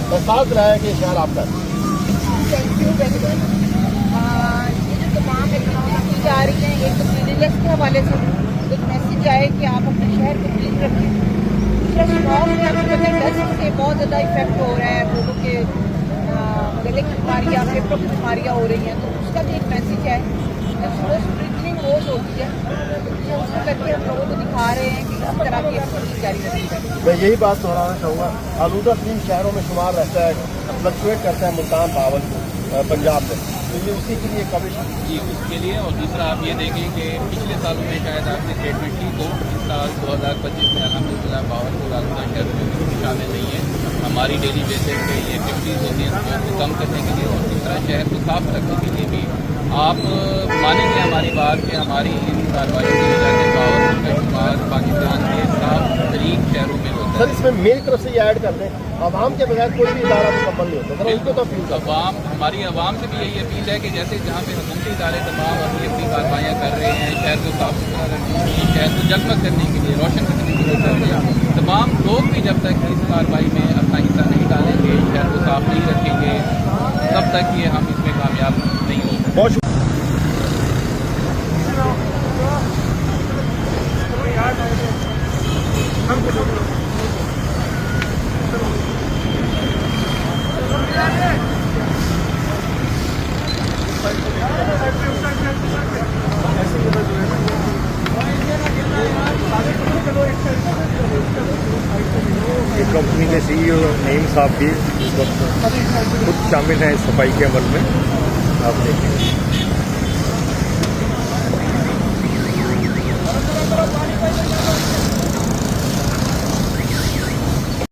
एहसास दिलाया कि शहर आपका है। Thank you very much. ये जो तमाम एक्टिविटीज आ रही हैं, एक तो क्लीनलीनेस के हवाले से एक मैसेज आए कि आप अपने शहर को क्लीन रखें। दूसरा स्मॉग में आपको पता है डस्ट से बहुत ज़्यादा इफेक्ट हो रहा है, लोगों के गले की बीमारियाँ, फेफड़ों की बीमारियाँ हो रही हैं, तो उसका भी एक मैसेज है। जब स्लो स्प्रिंकलिंग रोज होती है तो उसको करके हम लोगों को दिखा रहे हैं कि इस तरह की एक्टिविटीज जारी रखी जाए। मैं यही बात दोहराना चाहूँगा, आलूदा तरीन शहरों में शुमार रहता है, फ्लक्चुएट करता है मुल्तान भावलपुर पंजाब में, तो ये उसी के लिए कमिश जी उसके लिए। और दूसरा आप ये देखें कि पिछले सालों में शायद आपकी स्टेटमेंट ठीक हो, इस साल 2025 में अल्हम्दुलिल्लाह भावलपुर आलूदा शहर में शामिल नहीं है। हमारी डेली बेसिस पे ये एक्टिविटीज़ होती हैं उसको कम करने के लिए, और दूसरा शहर को साफ रखने के लिए भी आप मानेंगे हमारी बात कि हमारी इन कार्रवाई की वजह से भावलपुर का शुमार पाकिस्तान के साफ तरीन शहरों में होता है। सर इसमें मेरी तरफ से ये ऐड कर दें, आवाम के बगैर कोई भी इदारा मुकम्मल नहीं होता, सर उनको तो अपील कर। अवाम, हमारी आवाम से भी यही अपील है कि जैसे जहाँ पे हुकूमती इदारे तमाम अपनी कार्रवाइयाँ कर रहे हैं, शहर को साफ सुथरा रखने के लिए, शहर को जगमग करने के लिए, रोशन करने के लिए कर रहे हैं, तमाम लोग भी जब तक इस कार्रवाई में अपना हिस्सा नहीं डालेंगे, शहर को साफ नहीं रखेंगे, तब तक ये हम इसमें कामयाब नहीं होंगे। बहुत कंपनी के CEO नईम साहब भी इस वक्त खुद शामिल हैं इस सफाई के अमल में, आप देखेंगे।